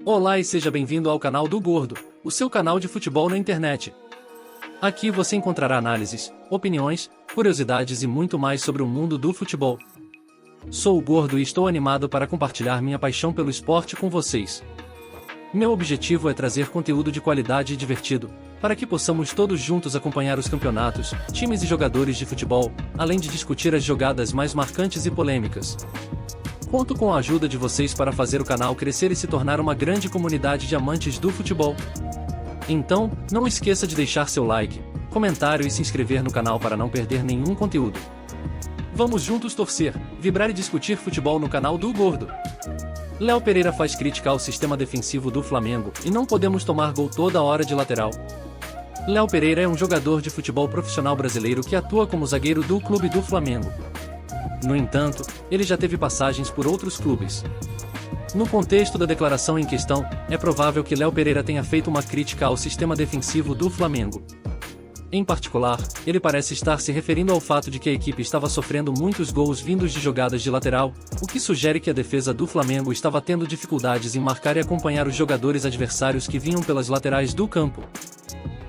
Olá e seja bem-vindo ao canal do Gordo, o seu canal de futebol na internet. Aqui você encontrará análises, opiniões, curiosidades e muito mais sobre o mundo do futebol. Sou o Gordo e estou animado para compartilhar minha paixão pelo esporte com vocês. Meu objetivo é trazer conteúdo de qualidade e divertido, para que possamos todos juntos acompanhar os campeonatos, times e jogadores de futebol, além de discutir as jogadas mais marcantes e polêmicas. Conto com a ajuda de vocês para fazer o canal crescer e se tornar uma grande comunidade de amantes do futebol. Então, não esqueça de deixar seu like, comentário e se inscrever no canal para não perder nenhum conteúdo. Vamos juntos torcer, vibrar e discutir futebol no canal do Gordo. Léo Pereira faz crítica ao sistema defensivo do Flamengo e não podemos tomar gol toda hora de lateral. Léo Pereira é um jogador de futebol profissional brasileiro que atua como zagueiro do clube do Flamengo. No entanto, ele já teve passagens por outros clubes. No contexto da declaração em questão, é provável que Léo Pereira tenha feito uma crítica ao sistema defensivo do Flamengo. Em particular, ele parece estar se referindo ao fato de que a equipe estava sofrendo muitos gols vindos de jogadas de lateral, o que sugere que a defesa do Flamengo estava tendo dificuldades em marcar e acompanhar os jogadores adversários que vinham pelas laterais do campo.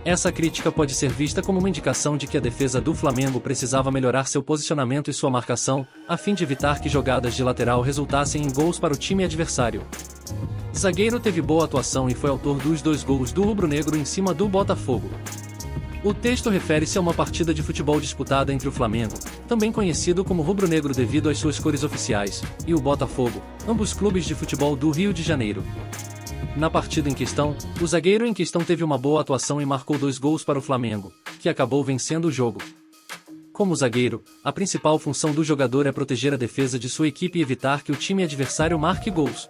Essa crítica pode ser vista como uma indicação de que a defesa do Flamengo precisava melhorar seu posicionamento e sua marcação, a fim de evitar que jogadas de lateral resultassem em gols para o time adversário. Zagueiro teve boa atuação e foi autor dos 2 gols do rubro-negro em cima do Botafogo. O texto refere-se a uma partida de futebol disputada entre o Flamengo, também conhecido como rubro-negro devido às suas cores oficiais, e o Botafogo, ambos clubes de futebol do Rio de Janeiro. Na partida em questão, o zagueiro em questão teve uma boa atuação e marcou 2 gols para o Flamengo, que acabou vencendo o jogo. Como zagueiro, a principal função do jogador é proteger a defesa de sua equipe e evitar que o time adversário marque gols.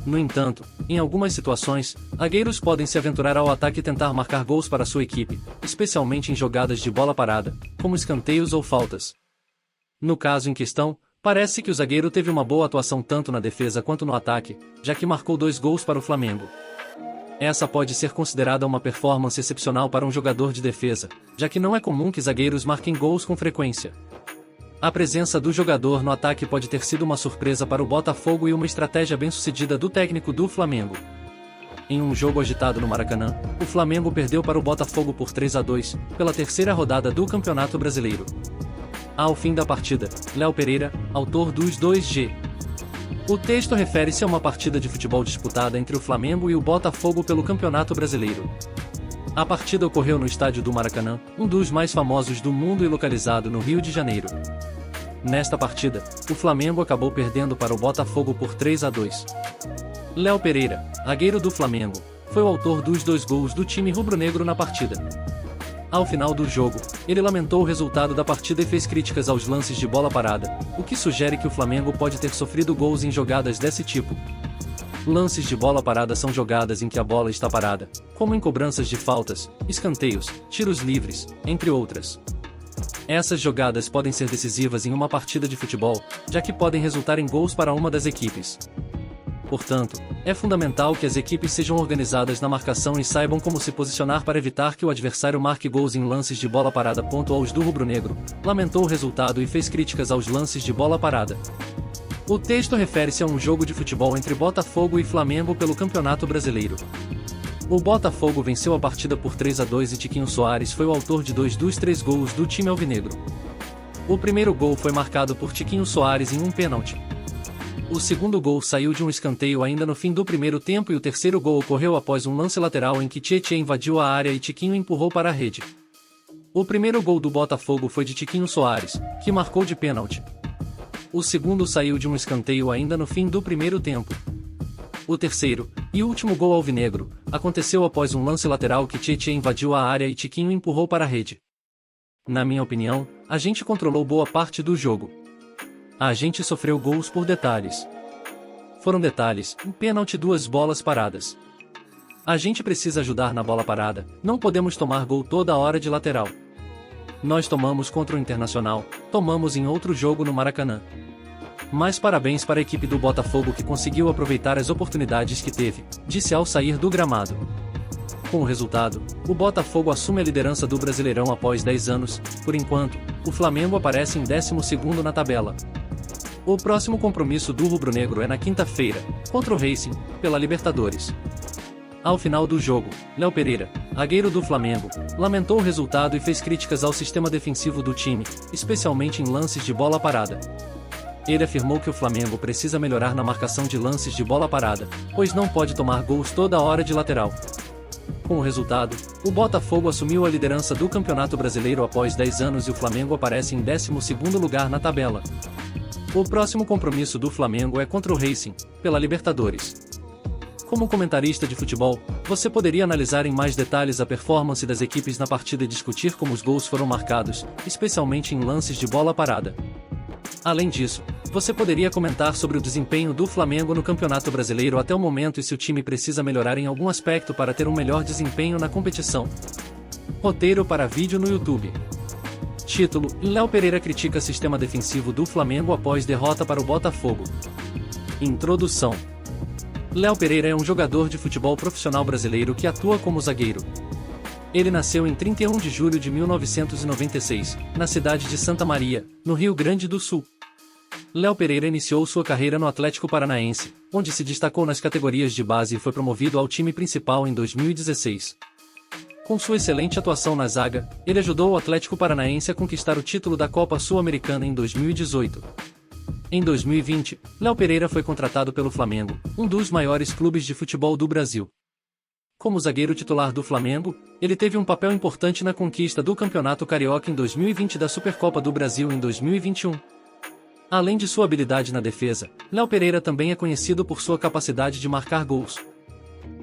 No entanto, em algumas situações, zagueiros podem se aventurar ao ataque e tentar marcar gols para sua equipe, especialmente em jogadas de bola parada, como escanteios ou faltas. No caso em questão, parece que o zagueiro teve uma boa atuação tanto na defesa quanto no ataque, já que marcou 2 gols para o Flamengo. Essa pode ser considerada uma performance excepcional para um jogador de defesa, já que não é comum que zagueiros marquem gols com frequência. A presença do jogador no ataque pode ter sido uma surpresa para o Botafogo e uma estratégia bem-sucedida do técnico do Flamengo. Em um jogo agitado no Maracanã, o Flamengo perdeu para o Botafogo por 3-2, pela terceira rodada do Campeonato Brasileiro. Ao fim da partida, Léo Pereira, autor dos 2G. O texto refere-se a uma partida de futebol disputada entre o Flamengo e o Botafogo pelo Campeonato Brasileiro. A partida ocorreu no estádio do Maracanã, um dos mais famosos do mundo e localizado no Rio de Janeiro. Nesta partida, o Flamengo acabou perdendo para o Botafogo por 3-2. Léo Pereira, zagueiro do Flamengo, foi o autor dos 2 gols do time rubro-negro na partida. Ao final do jogo, ele lamentou o resultado da partida e fez críticas aos lances de bola parada, o que sugere que o Flamengo pode ter sofrido gols em jogadas desse tipo. Lances de bola parada são jogadas em que a bola está parada, como em cobranças de faltas, escanteios, tiros livres, entre outras. Essas jogadas podem ser decisivas em uma partida de futebol, já que podem resultar em gols para uma das equipes. Portanto, é fundamental que as equipes sejam organizadas na marcação e saibam como se posicionar para evitar que o adversário marque gols em lances de bola parada. Aos do rubro-negro, lamentou o resultado e fez críticas aos lances de bola parada. O texto refere-se a um jogo de futebol entre Botafogo e Flamengo pelo Campeonato Brasileiro. O Botafogo venceu a partida por 3-2 e Tiquinho Soares foi o autor de 2 dos 3 gols do time alvinegro. O primeiro gol foi marcado por Tiquinho Soares em um pênalti. O segundo gol saiu de um escanteio ainda no fim do primeiro tempo e o terceiro gol ocorreu após um lance lateral em que Tietê invadiu a área e Tiquinho empurrou para a rede. O primeiro gol do Botafogo foi de Tiquinho Soares, que marcou de pênalti. O segundo saiu de um escanteio ainda no fim do primeiro tempo. O terceiro, e último gol alvinegro, aconteceu após um lance lateral que Tietê invadiu a área e Tiquinho empurrou para a rede. Na minha opinião, a gente controlou boa parte do jogo. A gente sofreu gols por detalhes. Foram detalhes, um pênalti e 2 bolas paradas. A gente precisa ajudar na bola parada, não podemos tomar gol toda hora de lateral. Nós tomamos contra o Internacional, tomamos em outro jogo no Maracanã. Mas parabéns para a equipe do Botafogo que conseguiu aproveitar as oportunidades que teve, disse ao sair do gramado. Com o resultado, o Botafogo assume a liderança do Brasileirão após 10 anos, por enquanto, o Flamengo aparece em 12º na tabela. O próximo compromisso do rubro-negro é na quinta-feira, contra o Racing, pela Libertadores. Ao final do jogo, Léo Pereira, zagueiro do Flamengo, lamentou o resultado e fez críticas ao sistema defensivo do time, especialmente em lances de bola parada. Ele afirmou que o Flamengo precisa melhorar na marcação de lances de bola parada, pois não pode tomar gols toda hora de lateral. Com o resultado, o Botafogo assumiu a liderança do Campeonato Brasileiro após 10 anos e o Flamengo aparece em 12º lugar na tabela. O próximo compromisso do Flamengo é contra o Racing, pela Libertadores. Como comentarista de futebol, você poderia analisar em mais detalhes a performance das equipes na partida e discutir como os gols foram marcados, especialmente em lances de bola parada. Além disso, você poderia comentar sobre o desempenho do Flamengo no Campeonato Brasileiro até o momento e se o time precisa melhorar em algum aspecto para ter um melhor desempenho na competição. Roteiro para vídeo no YouTube. Título: Léo Pereira critica sistema defensivo do Flamengo após derrota para o Botafogo. Introdução. Léo Pereira é um jogador de futebol profissional brasileiro que atua como zagueiro. Ele nasceu em 31 de julho de 1996, na cidade de Santa Maria, no Rio Grande do Sul. Léo Pereira iniciou sua carreira no Atlético Paranaense, onde se destacou nas categorias de base e foi promovido ao time principal em 2016. Com sua excelente atuação na zaga, ele ajudou o Atlético Paranaense a conquistar o título da Copa Sul-Americana em 2018. Em 2020, Léo Pereira foi contratado pelo Flamengo, um dos maiores clubes de futebol do Brasil. Como zagueiro titular do Flamengo, ele teve um papel importante na conquista do Campeonato Carioca em 2020 e da Supercopa do Brasil em 2021. Além de sua habilidade na defesa, Léo Pereira também é conhecido por sua capacidade de marcar gols.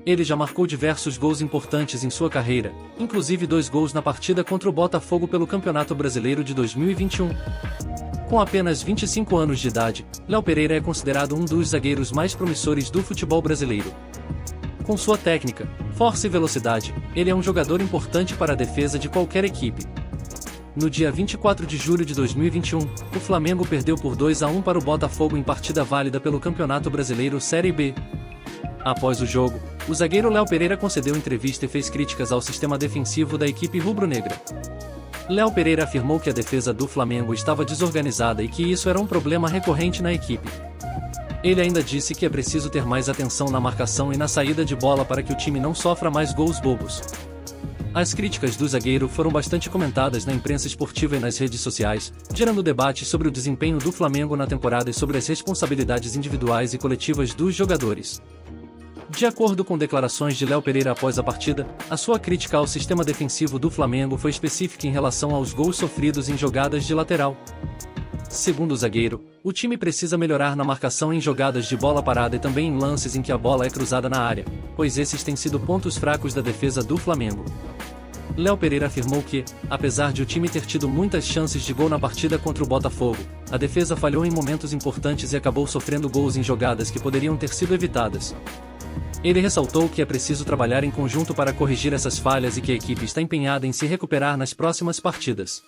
Ele já marcou diversos gols importantes em sua carreira, inclusive 2 gols na partida contra o Botafogo pelo Campeonato Brasileiro de 2021. Com apenas 25 anos de idade, Léo Pereira é considerado um dos zagueiros mais promissores do futebol brasileiro. Com sua técnica, força e velocidade, ele é um jogador importante para a defesa de qualquer equipe. No dia 24 de julho de 2021, o Flamengo perdeu por 2-1 para o Botafogo em partida válida pelo Campeonato Brasileiro Série B. Após o jogo, o zagueiro Léo Pereira concedeu entrevista e fez críticas ao sistema defensivo da equipe rubro-negra. Léo Pereira afirmou que a defesa do Flamengo estava desorganizada e que isso era um problema recorrente na equipe. Ele ainda disse que é preciso ter mais atenção na marcação e na saída de bola para que o time não sofra mais gols bobos. As críticas do zagueiro foram bastante comentadas na imprensa esportiva e nas redes sociais, gerando debate sobre o desempenho do Flamengo na temporada e sobre as responsabilidades individuais e coletivas dos jogadores. De acordo com declarações de Léo Pereira após a partida, a sua crítica ao sistema defensivo do Flamengo foi específica em relação aos gols sofridos em jogadas de lateral. Segundo o zagueiro, o time precisa melhorar na marcação em jogadas de bola parada e também em lances em que a bola é cruzada na área, pois esses têm sido pontos fracos da defesa do Flamengo. Léo Pereira afirmou que, apesar de o time ter tido muitas chances de gol na partida contra o Botafogo, a defesa falhou em momentos importantes e acabou sofrendo gols em jogadas que poderiam ter sido evitadas. Ele ressaltou que é preciso trabalhar em conjunto para corrigir essas falhas e que a equipe está empenhada em se recuperar nas próximas partidas.